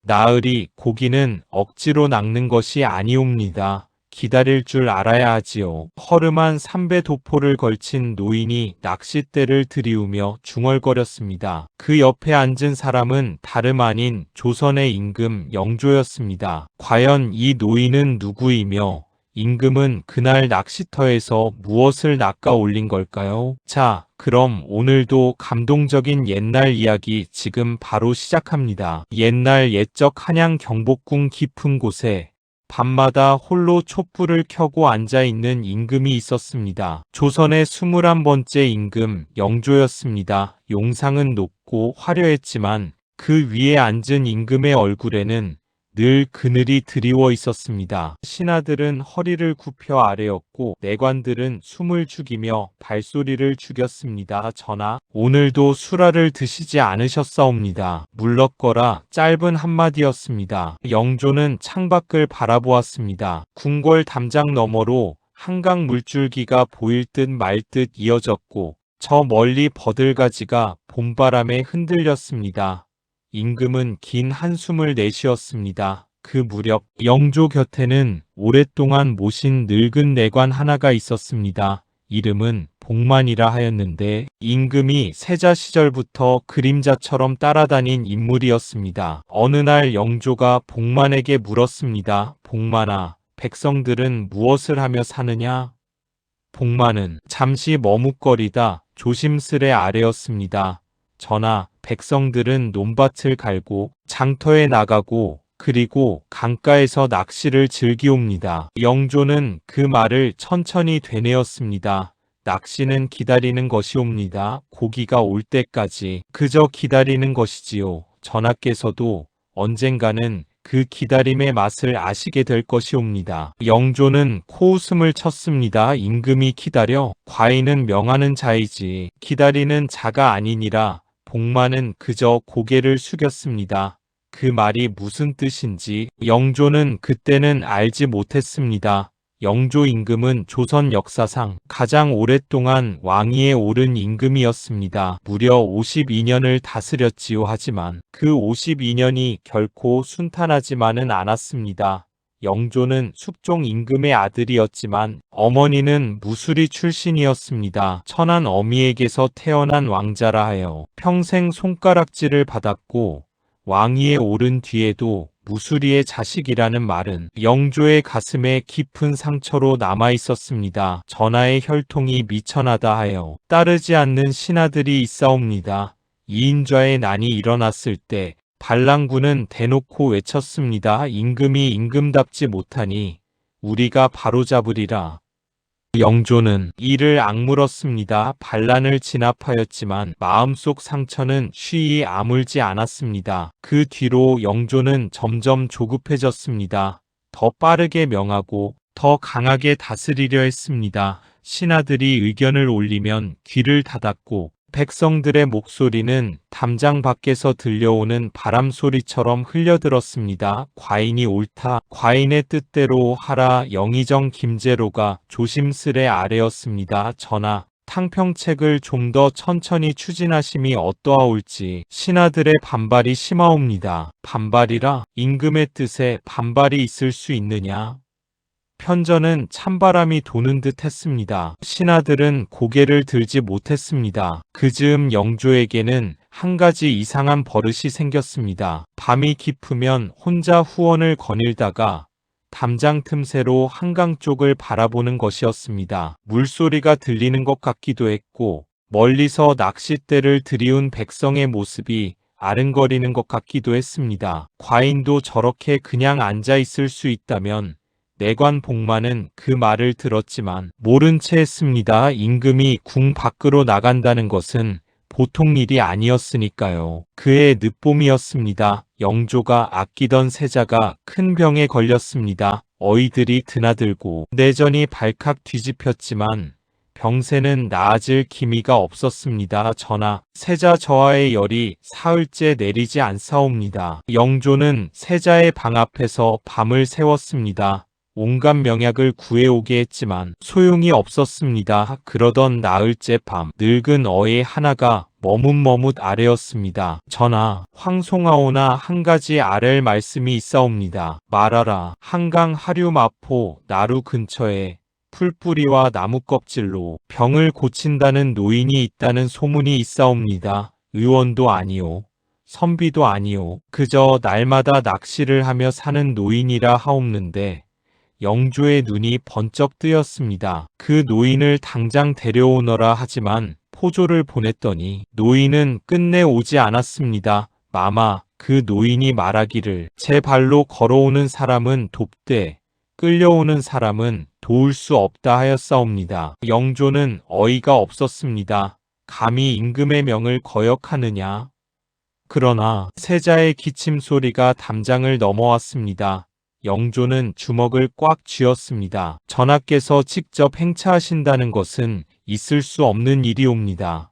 나으리 고기는 억지로 낚는 것이 아니옵니다. 기다릴 줄 알아야 하지요. 허름한 삼배도포를 걸친 노인이 낚싯대를 들이우며 중얼거렸습니다. 그 옆에 앉은 사람은 다름 아닌 조선의 임금 영조였습니다. 과연 이 노인은 누구이며 임금은 그날 낚시터에서 무엇을 낚아 올린 걸까요? 자, 그럼 오늘도 감동적인 옛날 이야기 지금 바로 시작합니다. 옛날 옛적 한양 경복궁 깊은 곳에 밤마다 홀로 촛불을 켜고 앉아있는 임금이 있었습니다. 조선의 21번째 임금 영조였습니다. 용상은 높고 화려했지만 그 위에 앉은 임금의 얼굴에는 늘 그늘이 드리워 있었습니다. 신하들은 허리를 굽혀 아뢰었고 내관들은 숨을 죽이며 발소리를 죽였습니다. 전하, 오늘도 수라를 드시지 않으셨사옵니다. 물렀거라 짧은 한마디였습니다. 영조는 창밖을 바라보았습니다. 궁궐 담장 너머로 한강 물줄기가 보일 듯 말 듯 이어졌고 저 멀리 버들가지가 봄바람에 흔들렸습니다. 임금은 긴 한숨을 내쉬었습니다. 그 무렵 영조 곁에는 오랫동안 모신 늙은 내관 하나가 있었습니다. 이름은 복만이라 하였는데 임금이 세자 시절부터 그림자처럼 따라다닌 인물이었습니다. 어느 날 영조가 복만에게 물었습니다. 복만아, 백성들은 무엇을 하며 사느냐? 복만은 잠시 머뭇거리다 조심스레 아뢰었습니다. 전하, 백성들은 논밭을 갈고 장터에 나가고 그리고 강가에서 낚시를 즐기옵니다. 영조는 그 말을 천천히 되뇌었습니다. 낚시는 기다리는 것이옵니다. 고기가 올 때까지 그저 기다리는 것이지요. 전하께서도 언젠가는 그 기다림의 맛을 아시게 될 것이옵니다. 영조는 코웃음을 쳤습니다. 임금이 기다려? 과인은 명하는 자이지 기다리는 자가 아니니라. 복만은 그저 고개를 숙였습니다. 그 말이 무슨 뜻인지 영조는 그때는 알지 못했습니다. 영조 임금은 조선 역사상 가장 오랫동안 왕위에 오른 임금이었습니다. 무려 52년을 다스렸지요. 하지만 그 52년이 결코 순탄하지만은 않았습니다. 영조는 숙종 임금의 아들이었지만 어머니는 무술이 출신이었습니다. 천한 어미에게서 태어난 왕자라 하여 평생 손가락질을 받았고 왕위에 오른 뒤에도 무술이의 자식이라는 말은 영조의 가슴에 깊은 상처로 남아 있었습니다. 전하의 혈통이 미천하다 하여 따르지 않는 신하들이 있사옵니다. 이인좌의 난이 일어났을 때 반란군은 대놓고 외쳤습니다. 임금이 임금답지 못하니 우리가 바로잡으리라. 영조는 이를 악물었습니다. 반란을 진압하였지만 마음속 상처는 쉬이 아물지 않았습니다. 그 뒤로 영조는 점점 조급해졌습니다. 더 빠르게 명하고 더 강하게 다스리려 했습니다. 신하들이 의견을 올리면 귀를 닫았고 백성들의 목소리는 담장 밖에서 들려오는 바람소리처럼 흘려들었습니다. 과인이 옳다. 과인의 뜻대로 하라. 영의정 김제로가 조심스레 아뢰었습니다. 전하, 탕평책을 좀 더 천천히 추진하심이 어떠하올지 신하들의 반발이 심하옵니다. 반발이라? 임금의 뜻에 반발이 있을 수 있느냐? 편전은 찬바람이 도는 듯 했습니다. 신하들은 고개를 들지 못했습니다. 그 즈음 영조에게는 한 가지 이상한 버릇이 생겼습니다. 밤이 깊으면 혼자 후원을 거닐다가 담장 틈새로 한강 쪽을 바라보는 것이었습니다. 물소리가 들리는 것 같기도 했고 멀리서 낚싯대를 들이운 백성의 모습이 아른거리는 것 같기도 했습니다. 과인도 저렇게 그냥 앉아 있을 수 있다면 내관 복만은 그 말을 들었지만 모른 채 했습니다. 임금이 궁 밖으로 나간다는 것은 보통 일이 아니었으니까요. 그의 늦봄이었습니다. 영조가 아끼던 세자가 큰 병에 걸렸습니다. 어이들이 드나들고 내전이 발칵 뒤집혔지만 병세는 나아질 기미가 없었습니다. 전하, 세자 저하의 열이 사흘째 내리지 않사옵니다. 영조는 세자의 방 앞에서 밤을 새웠습니다. 온갖 명약을 구해오게 했지만 소용이 없었습니다. 그러던 나흘째 밤 늙은 어의 하나가 머뭇머뭇 아뢰었습니다. 전하, 황송하오나 한 가지 아랠 말씀이 있사옵니다. 말하라. 한강 하류 마포 나루 근처에 풀뿌리와 나무 껍질로 병을 고친다는 노인이 있다는 소문이 있사옵니다. 의원도 아니오. 선비도 아니오. 그저 날마다 낚시를 하며 사는 노인이라 하옵는데 영조의 눈이 번쩍 뜨였습니다. 그 노인을 당장 데려오너라 하지만 포조를 보냈더니 노인은 끝내 오지 않았습니다. 마마, 그 노인이 말하기를 제 발로 걸어오는 사람은 돕되 끌려오는 사람은 도울 수 없다 하였사옵니다. 영조는 어이가 없었습니다. 감히 임금의 명을 거역하느냐. 그러나 세자의 기침 소리가 담장을 넘어왔습니다. 영조는 주먹을 꽉 쥐었습니다. 전하께서 직접 행차하신다는 것은 있을 수 없는 일이옵니다.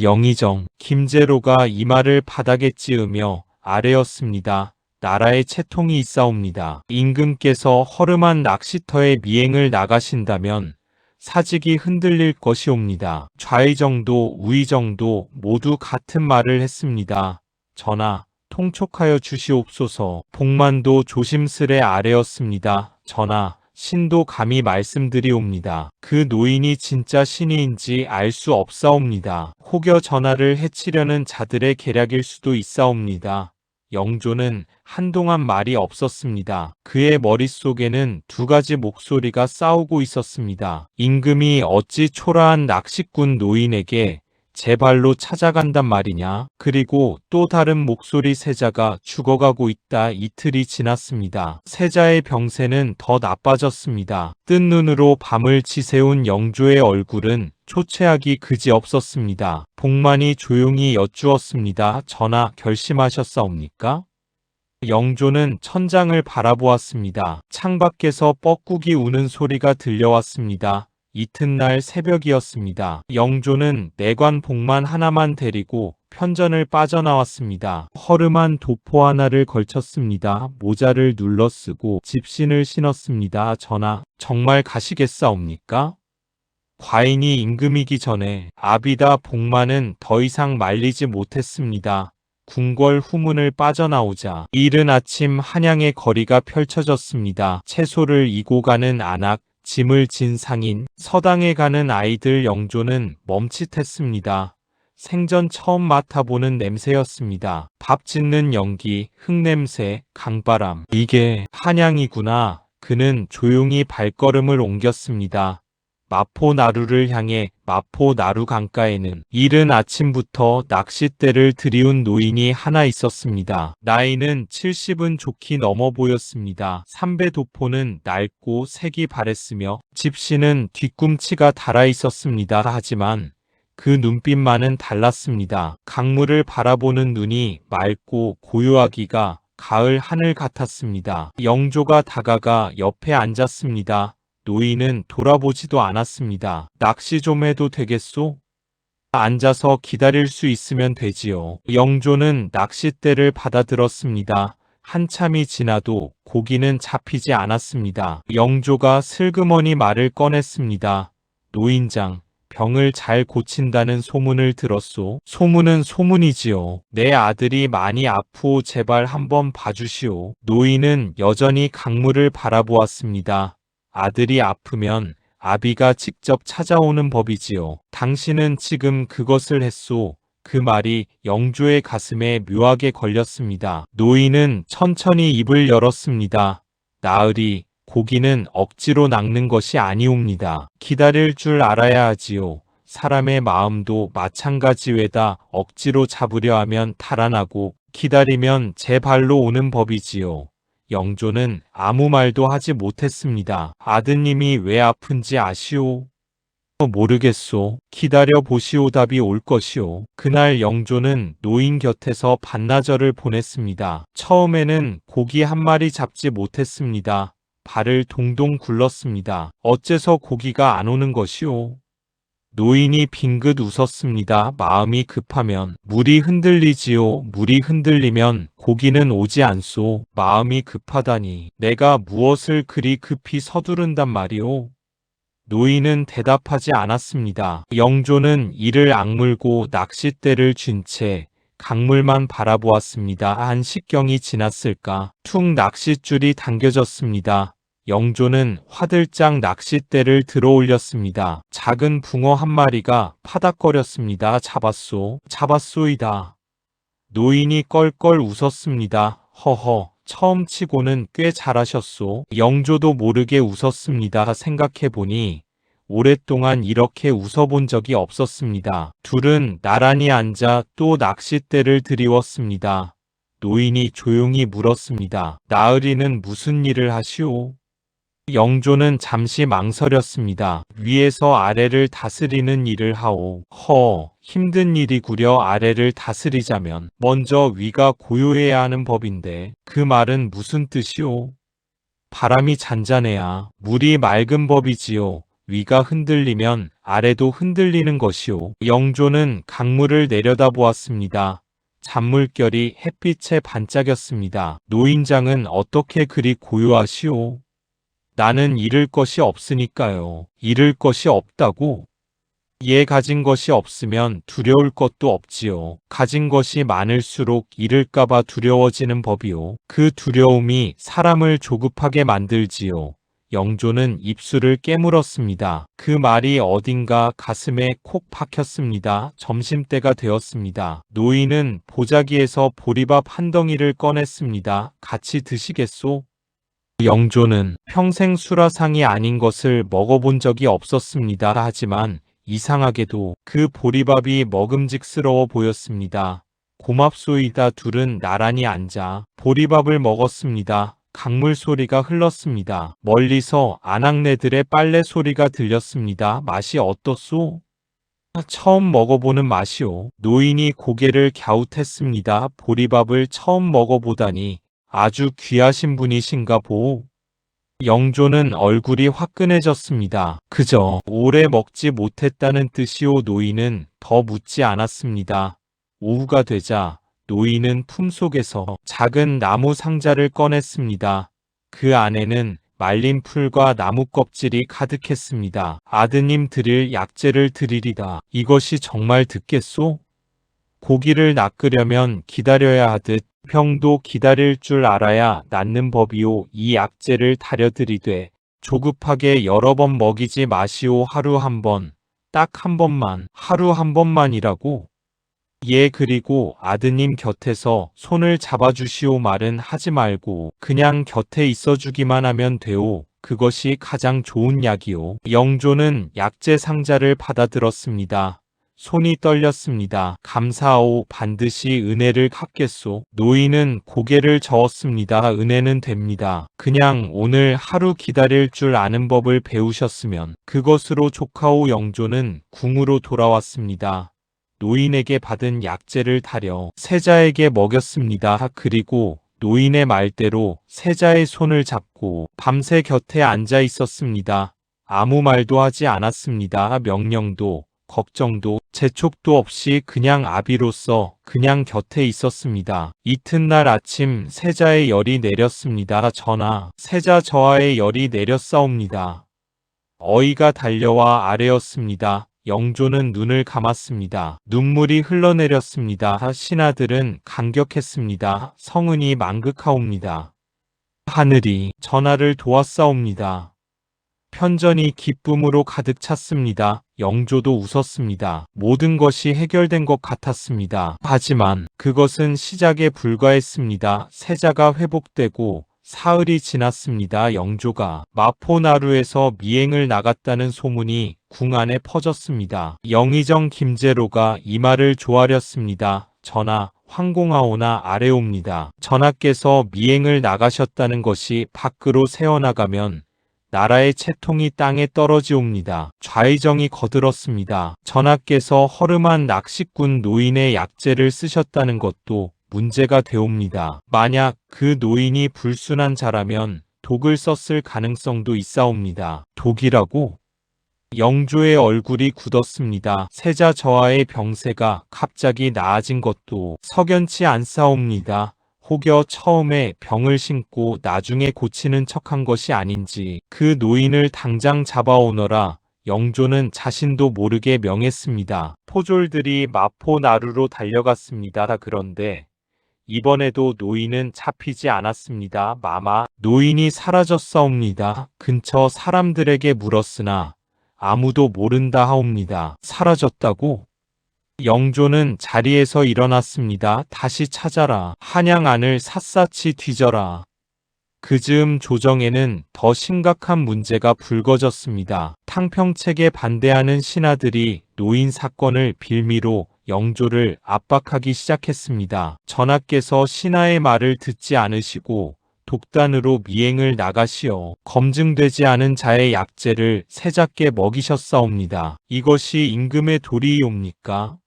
영의정, 김제로가 이마를 바닥에 찌으며 아뢰었습니다. 나라에 채통이 있사옵니다. 임금께서 허름한 낚시터에 미행을 나가신다면 사직이 흔들릴 것이옵니다. 좌의정도 우의정도 모두 같은 말을 했습니다. 전하, 통촉하여 주시옵소서. 복만도 조심스레 아뢰었습니다. 전하, 신도 감히 말씀드리옵니다. 그 노인이 진짜 신이인지 알 수 없사옵니다. 혹여 전하를 해치려는 자들의 계략일 수도 있사옵니다. 영조는 한동안 말이 없었습니다. 그의 머릿속에는 두 가지 목소리가 싸우고 있었습니다. 임금이 어찌 초라한 낚시꾼 노인에게 제 발로 찾아간단 말이냐. 그리고 또 다른 목소리 세자가 죽어가고 있다. 이틀이 지났습니다. 세자의 병세는 더 나빠졌습니다. 뜬 눈으로 밤을 지새운 영조의 얼굴은 초췌하기 그지없었습니다. 복만이 조용히 여쭈었습니다. 전하, 결심하셨사옵니까? 영조는 천장을 바라보았습니다. 창밖에서 뻐꾸기 우는 소리가 들려왔습니다. 이튿날 새벽이었습니다. 영조는 내관 복만 하나만 데리고 편전을 빠져나왔습니다. 허름한 도포 하나를 걸쳤습니다. 모자를 눌러쓰고 집신을 신었습니다. 전하, 정말 가시겠사옵니까? 과인이 임금이기 전에 아비다 복만은 더 이상 말리지 못했습니다. 궁궐 후문을 빠져나오자 이른 아침 한양의 거리가 펼쳐졌습니다. 채소를 이고 가는 안악, 짐을 진 상인, 서당에 가는 아이들. 영조는 멈칫했습니다. 생전 처음 맡아보는 냄새였습니다. 밥 짓는 연기, 흙냄새, 강바람. 이게 한양이구나. 그는 조용히 발걸음을 옮겼습니다. 마포 나루를 향해. 마포 나루 강가에는 이른 아침부터 낚싯대를 들이운 노인이 하나 있었습니다. 나이는 70은 좋게 넘어 보였습니다. 삼배 도포는 낡고 색이 바랬으며 집신은 뒤꿈치가 달아 있었습니다. 하지만 그 눈빛만은 달랐습니다. 강물을 바라보는 눈이 맑고 고요하기가 가을 하늘 같았습니다. 영조가 다가가 옆에 앉았습니다. 노인은 돌아보지도 않았습니다. 낚시 좀 해도 되겠소? 앉아서 기다릴 수 있으면 되지요. 영조는 낚싯대를 받아들었습니다. 한참이 지나도 고기는 잡히지 않았습니다. 영조가 슬그머니 말을 꺼냈습니다. 노인장, 병을 잘 고친다는 소문을 들었소. 소문은 소문이지요. 내 아들이 많이 아프오. 제발 한번 봐주시오. 노인은 여전히 강물을 바라보았습니다. 아들이 아프면 아비가 직접 찾아오는 법이지요. 당신은 지금 그것을 했소. 그 말이 영조의 가슴에 묘하게 걸렸습니다. 노인은 천천히 입을 열었습니다. 나으리, 고기는 억지로 낚는 것이 아니옵니다. 기다릴 줄 알아야 하지요. 사람의 마음도 마찬가지외다. 억지로 잡으려 하면 달아나고 기다리면 제 발로 오는 법이지요. 영조는 아무 말도 하지 못했습니다. 아드님이 왜 아픈지 아시오? 모르겠소. 기다려 보시오. 답이 올 것이오. 그날 영조는 노인 곁에서 반나절을 보냈습니다. 처음에는 고기 한 마리 잡지 못했습니다. 발을 동동 굴렀습니다. 어째서 고기가 안 오는 것이오? 노인이 빙긋 웃었습니다. 마음이 급하면 물이 흔들리지요. 물이 흔들리면 고기는 오지 않소. 마음이 급하다니 내가 무엇을 그리 급히 서두른단 말이오. 노인은 대답하지 않았습니다. 영조는 이를 악물고 낚싯대를 쥔 채 강물만 바라보았습니다. 한 식경이 지났을까 툭 낚싯줄이 당겨졌습니다. 영조는 화들짝 낚싯대를 들어 올렸습니다. 작은 붕어 한 마리가 파닥거렸습니다. 잡았소, 잡았소이다. 노인이 껄껄 웃었습니다. 허허, 처음 치고는 꽤 잘하셨소. 영조도 모르게 웃었습니다. 생각해보니 오랫동안 이렇게 웃어본 적이 없었습니다. 둘은 나란히 앉아 또 낚싯대를 들이웠습니다. 노인이 조용히 물었습니다. 나으리는 무슨 일을 하시오? 영조는 잠시 망설였습니다. 위에서 아래를 다스리는 일을 하오. 힘든 일이구려. 아래를 다스리자면 먼저 위가 고요해야 하는 법인데 그 말은 무슨 뜻이오? 바람이 잔잔해야 물이 맑은 법이지요. 위가 흔들리면 아래도 흔들리는 것이오. 영조는 강물을 내려다보았습니다. 잔물결이 햇빛에 반짝였습니다. 노인장은 어떻게 그리 고요하시오? 나는 잃을 것이 없으니까요. 잃을 것이 없다고? 예, 가진 것이 없으면 두려울 것도 없지요. 가진 것이 많을수록 잃을까봐 두려워지는 법이요. 그 두려움이 사람을 조급하게 만들지요. 영조는 입술을 깨물었습니다. 그 말이 어딘가 가슴에 콕 박혔습니다. 점심때가 되었습니다. 노인은 보자기에서 보리밥 한 덩이를 꺼냈습니다. 같이 드시겠소? 영조는 평생 수라상이 아닌 것을 먹어본 적이 없었습니다. 하지만 이상하게도 그 보리밥이 먹음직스러워 보였습니다. 고맙소이다. 둘은 나란히 앉아 보리밥을 먹었습니다. 강물 소리가 흘렀습니다. 멀리서 아낙네들의 빨래 소리가 들렸습니다. 맛이 어떻소? 처음 먹어보는 맛이오. 노인이 고개를 갸웃했습니다. 보리밥을 처음 먹어보다니 아주 귀하신 분이신가 보오. 영조는 얼굴이 화끈해졌습니다. 그저 오래 먹지 못했다는 뜻이오. 노인은 더 묻지 않았습니다. 오후가 되자 노인은 품속에서 작은 나무 상자를 꺼냈습니다. 그 안에는 말린 풀과 나무 껍질이 가득했습니다. 아드님 드릴 약재를 드리리다. 이것이 정말 듣겠소? 고기를 낚으려면 기다려야 하듯 병도 기다릴 줄 알아야 낫는 법이오. 이 약재를 다려드리되 조급하게 여러 번 먹이지 마시오. 하루 한 번, 딱 한 번만, 하루 한 번만이라고. 예, 그리고 아드님 곁에서 손을 잡아주시오. 말은 하지 말고 그냥 곁에 있어주기만 하면 돼오. 그것이 가장 좋은 약이오. 영조는 약재 상자를 받아들었습니다. 손이 떨렸습니다. 감사하오. 반드시 은혜를 갚겠소. 노인은 고개를 저었습니다. 은혜는 됩니다. 그냥 오늘 하루 기다릴 줄 아는 법을 배우셨으면 그것으로 족하오. 영조는 궁으로 돌아왔습니다. 노인에게 받은 약재를 다려 세자에게 먹였습니다. 그리고 노인의 말대로 세자의 손을 잡고 밤새 곁에 앉아 있었습니다. 아무 말도 하지 않았습니다. 명령도 걱정도 재촉도 없이 그냥 아비로서 그냥 곁에 있었습니다. 이튿날 아침 세자의 열이 내렸습니다. 전하, 세자 저하의 열이 내렸사옵니다. 어이가 달려와 아뢰었습니다. 영조는 눈을 감았습니다. 눈물이 흘러내렸습니다. 신하들은 감격했습니다. 성은이 망극하옵니다. 하늘이 전하를 도왔사옵니다. 편전이 기쁨으로 가득 찼습니다. 영조도 웃었습니다. 모든 것이 해결된 것 같았습니다. 하지만 그것은 시작에 불과했습니다. 세자가 회복되고 사흘이 지났습니다. 영조가 마포나루에서 미행을 나갔다는 소문이 궁 안에 퍼졌습니다. 영의정 김제로가 이 말을 조아렸습니다. 전하, 황공하오나 아뢰옵니다. 전하께서 미행을 나가셨다는 것이 밖으로 새어나가면 나라의 채통이 땅에 떨어지옵니다. 좌의정이 거들었습니다. 전하께서 허름한 낚시꾼 노인의 약재를 쓰셨다는 것도 문제가 되옵니다. 만약 그 노인이 불순한 자라면 독을 썼을 가능성도 있사옵니다. 독이라고? 영조의 얼굴이 굳었습니다. 세자 저하의 병세가 갑자기 나아진 것도 석연치 않사옵니다. 혹여 처음에 병을 신고 나중에 고치는 척한 것이 아닌지 그 노인을 당장 잡아오너라. 영조는 자신도 모르게 명했습니다. 포졸들이 마포나루로 달려갔습니다. 그런데 이번에도 노인은 잡히지 않았습니다. 마마, 노인이 사라졌사옵니다. 근처 사람들에게 물었으나 아무도 모른다 하옵니다. 사라졌다고? 영조는 자리에서 일어났습니다. 다시 찾아라. 한양 안을 샅샅이 뒤져라. 그 즈음 조정에는 더 심각한 문제가 불거졌습니다. 탕평책에 반대하는 신하들이 노인 사건을 빌미로 영조를 압박하기 시작했습니다. 전하께서 신하의 말을 듣지 않으시고 독단으로 미행을 나가시어 검증되지 않은 자의 약재를 세자께 먹이셨사옵니다. 이것이 임금의 도리이옵니까?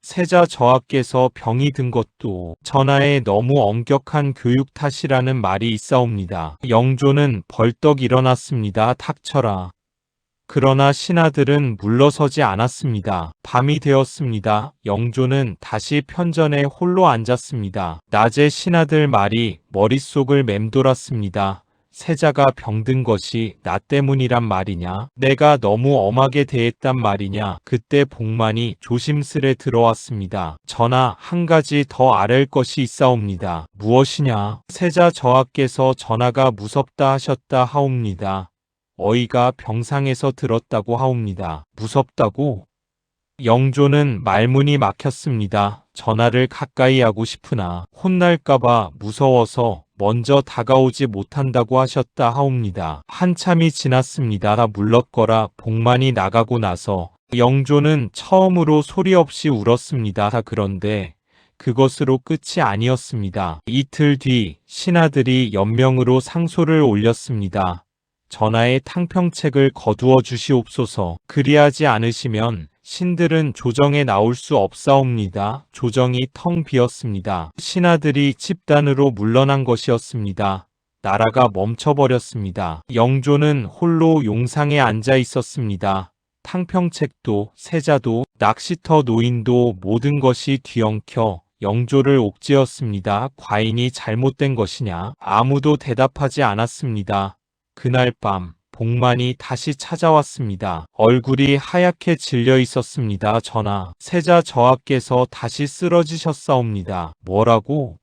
세자 저하께서 병이 든 것도 전하의 너무 엄격한 교육 탓이라는 말이 있사옵니다. 영조는 벌떡 일어났습니다. 닥쳐라. 그러나 신하들은 물러서지 않았습니다. 밤이 되었습니다. 영조는 다시 편전에 홀로 앉았습니다. 낮에 신하들 말이 머릿속을 맴돌았습니다. 세자가 병든 것이 나 때문이란 말이냐? 내가 너무 엄하게 대했단 말이냐? 그때 복만이 조심스레 들어왔습니다. 전하, 한 가지 더 아랠 것이 있사옵니다. 무엇이냐? 세자 저하께서 전하가 무섭다 하셨다 하옵니다. 어이가 병상에서 들었다고 하옵니다. 무섭다고? 영조는 말문이 막혔습니다. 전하를 가까이 하고 싶으나 혼날까봐 무서워서 먼저 다가오지 못한다고 하셨다 하옵니다. 한참이 지났습니다. 물렀거라. 복만이 나가고 나서 영조는 처음으로 소리 없이 울었습니다. 그런데 그것으로 끝이 아니었습니다. 이틀 뒤 신하들이 연명으로 상소를 올렸습니다. 전하의 탕평책을 거두어 주시옵소서. 그리하지 않으시면 신들은 조정에 나올 수 없사옵니다. 조정이 텅 비었습니다. 신하들이 집단으로 물러난 것이었습니다. 나라가 멈춰버렸습니다. 영조는 홀로 용상에 앉아 있었습니다. 탕평책도 세자도 낚시터 노인도 모든 것이 뒤엉켜 영조를 옥죄었습니다. 과인이 잘못된 것이냐? 아무도 대답하지 않았습니다. 그날 밤 복만이 다시 찾아왔습니다. 얼굴이 하얗게 질려 있었습니다. 전하, 세자 저하께서 다시 쓰러지셨사옵니다. 뭐라고?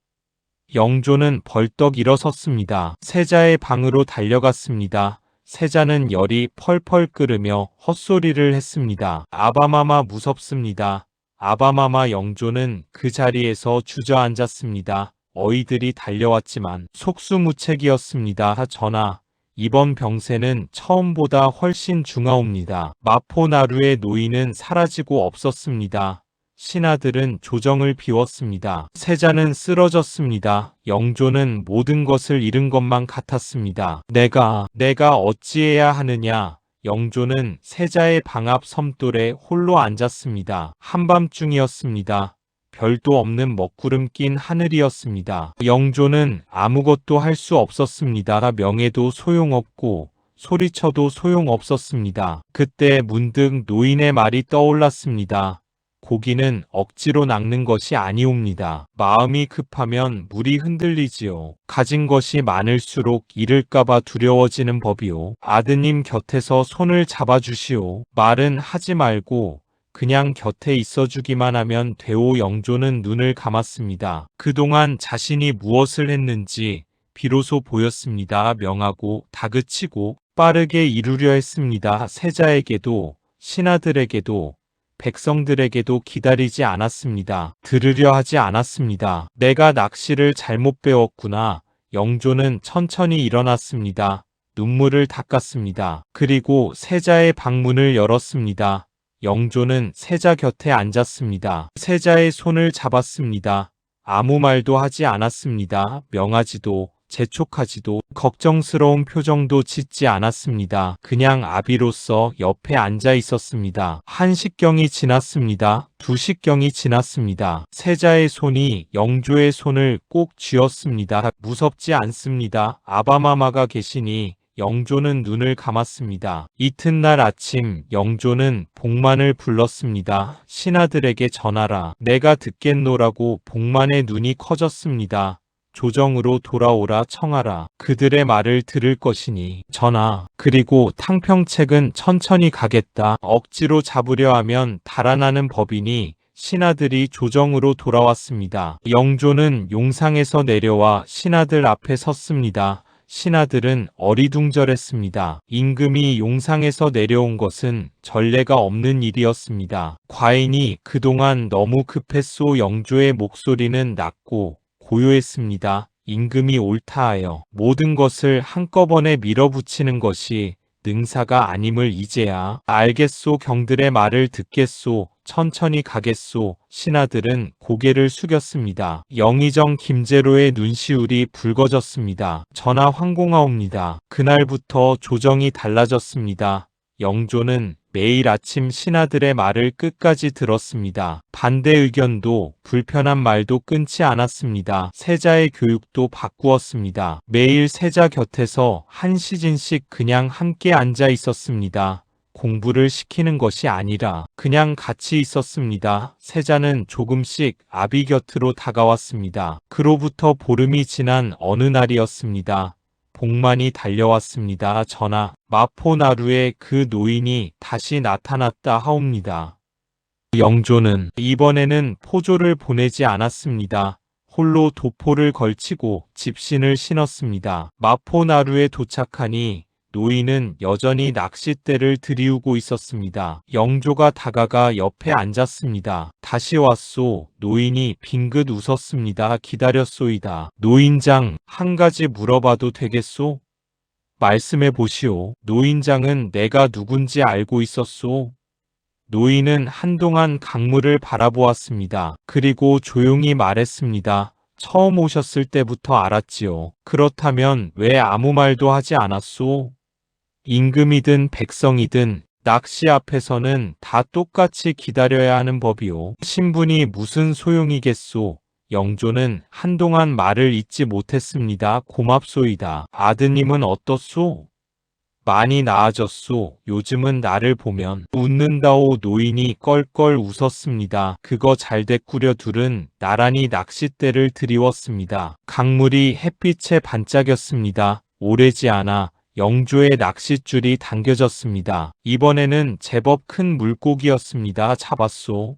영조는 벌떡 일어섰습니다. 세자의 방으로 달려갔습니다. 세자는 열이 펄펄 끓으며 헛소리를 했습니다. 아바마마 무섭습니다. 아바마마. 영조는 그 자리에서 주저앉았습니다. 어이들이 달려왔지만 속수무책이었습니다. 전하, 이번 병세는 처음보다 훨씬 중하옵니다. 마포나루의 노인은 사라지고 없었습니다. 신하들은 조정을 비웠습니다. 세자는 쓰러졌습니다. 영조는 모든 것을 잃은 것만 같았습니다. 내가 어찌해야 하느냐? 영조는 세자의 방 앞 섬돌에 홀로 앉았습니다. 한밤중이었습니다. 별도 없는 먹구름 낀 하늘이었습니다. 영조는 아무것도 할 수 없었습니다. 명해도 소용없고 소리쳐도 소용없었습니다. 그때 문득 노인의 말이 떠올랐습니다. 고기는 억지로 낚는 것이 아니옵니다. 마음이 급하면 물이 흔들리지요. 가진 것이 많을수록 잃을까봐 두려워지는 법이요. 아드님 곁에서 손을 잡아주시오. 말은 하지 말고 그냥 곁에 있어주기만 하면 되오. 영조는 눈을 감았습니다. 그동안 자신이 무엇을 했는지 비로소 보였습니다. 명하고 다그치고 빠르게 이루려 했습니다. 세자에게도 신하들에게도 백성들에게도 기다리지 않았습니다. 들으려 하지 않았습니다. 내가 낚시를 잘못 배웠구나. 영조는 천천히 일어났습니다. 눈물을 닦았습니다. 그리고 세자의 방문을 열었습니다. 영조는 세자 곁에 앉았습니다. 세자의 손을 잡았습니다. 아무 말도 하지 않았습니다. 명하지도 재촉하지도 걱정스러운 표정도 짓지 않았습니다. 그냥 아비로서 옆에 앉아 있었습니다. 1시경이 지났습니다. 2시경이 지났습니다. 세자의 손이 영조의 손을 꼭 쥐었습니다. 무섭지 않습니다. 아바마마가 계시니 영조는 눈을 감았습니다. 이튿날 아침 영조는 복만을 불렀습니다. 신하들에게 전하라. 내가 듣겠노라고 복만의 눈이 커졌습니다. 조정으로 돌아오라 청하라. 그들의 말을 들을 것이니 전하. 그리고 탕평책은 천천히 가겠다. 억지로 잡으려 하면 달아나는 법이니 신하들이 조정으로 돌아왔습니다. 영조는 용상에서 내려와 신하들 앞에 섰습니다. 신하들은 어리둥절했습니다. 임금이 용상에서 내려온 것은 전례가 없는 일이었습니다. 과인이 그동안 너무 급했소. 영조의 목소리는 낮고 고요했습니다. 임금이 옳다하여 모든 것을 한꺼번에 밀어붙이는 것이 능사가 아님을 이제야 알겠소. 경들의 말을 듣겠소. 천천히 가겠소. 신하들은 고개를 숙였습니다. 영의정 김제로의 눈시울이 붉어졌습니다. 전하 황공하옵니다. 그날부터 조정이 달라졌습니다. 영조는 매일 아침 신하들의 말을 끝까지 들었습니다. 반대 의견도 불편한 말도 끊지 않았습니다. 세자의 교육도 바꾸었습니다. 매일 세자 곁에서 한 시즌씩 그냥 함께 앉아 있었습니다. 공부를 시키는 것이 아니라 그냥 같이 있었습니다. 세자는 조금씩 아비 곁으로 다가왔습니다. 그로부터 보름이 지난 어느 날이었습니다. 복만이 달려왔습니다. 전하, 마포나루에 그 노인이 다시 나타났다 하옵니다. 영조는 이번에는 포조를 보내지 않았습니다. 홀로 도포를 걸치고 집신을 신었습니다. 마포나루에 도착하니 노인은 여전히 낚싯대를 들이우고 있었습니다. 영조가 다가가 옆에 앉았습니다. 다시 왔소. 노인이 빙긋 웃었습니다. 기다렸소이다. 노인장, 한 가지 물어봐도 되겠소? 말씀해 보시오. 노인장은 내가 누군지 알고 있었소? 노인은 한동안 강물을 바라보았습니다. 그리고 조용히 말했습니다. 처음 오셨을 때부터 알았지요. 그렇다면 왜 아무 말도 하지 않았소? 임금이든 백성이든 낚시 앞에서는 다 똑같이 기다려야 하는 법이오. 신분이 무슨 소용이겠소. 영조는 한동안 말을 잇지 못했습니다. 고맙소이다. 아드님은 어떻소? 많이 나아졌소. 요즘은 나를 보면 웃는다오. 노인이 껄껄 웃었습니다. 그거 잘됐구려. 둘은 나란히 낚싯대를 들이웠습니다. 강물이 햇빛에 반짝였습니다. 오래지 않아 영조의 낚싯줄이 당겨졌습니다. 이번에는 제법 큰 물고기였습니다. 잡았소.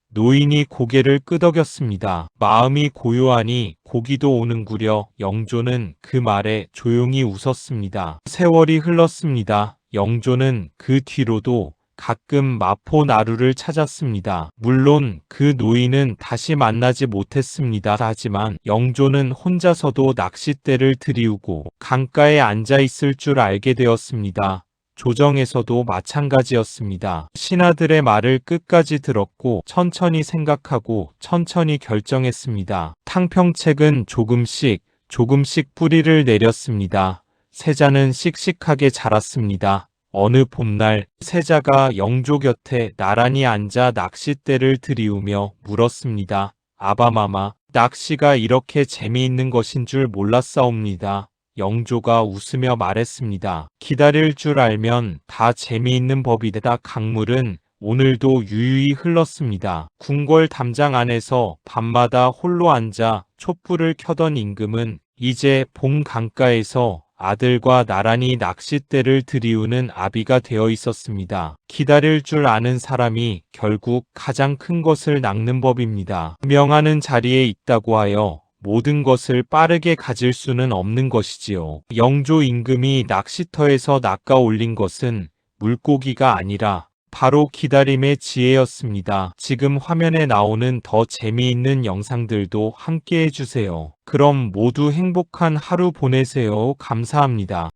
노인이 고개를 끄덕였습니다. 마음이 고요하니 고기도 오는구려. 영조는 그 말에 조용히 웃었습니다. 세월이 흘렀습니다. 영조는 그 뒤로도 가끔 마포나루를 찾았습니다. 물론 그 노인은 다시 만나지 못했습니다. 하지만 영조는 혼자서도 낚싯대를 들이우고 강가에 앉아 있을 줄 알게 되었습니다. 조정에서도 마찬가지였습니다. 신하들의 말을 끝까지 들었고 천천히 생각하고 천천히 결정했습니다. 탕평책은 조금씩 뿌리를 내렸습니다. 세자는 씩씩하게 자랐습니다. 어느 봄날 세자가 영조 곁에 나란히 앉아 낚싯대를 들이우며 물었습니다. 아바마마, 낚시가 이렇게 재미있는 것인 줄 몰랐사옵니다. 영조가 웃으며 말했습니다. 기다릴 줄 알면 다 재미있는 법이다. 강물은 오늘도 유유히 흘렀습니다. 궁궐 담장 안에서 밤마다 홀로 앉아 촛불을 켜던 임금은 이제 봄 강가에서 아들과 나란히 낚싯대를 들이우는 아비가 되어 있었습니다. 기다릴 줄 아는 사람이 결국 가장 큰 것을 낚는 법입니다. 명하는 자리에 있다고 하여 모든 것을 빠르게 가질 수는 없는 것이지요. 영조 임금이 낚시터에서 낚아 올린 것은 물고기가 아니라 바로 기다림의 지혜였습니다. 지금 화면에 나오는 더 재미있는 영상들도 함께 해주세요. 그럼 모두 행복한 하루 보내세요. 감사합니다.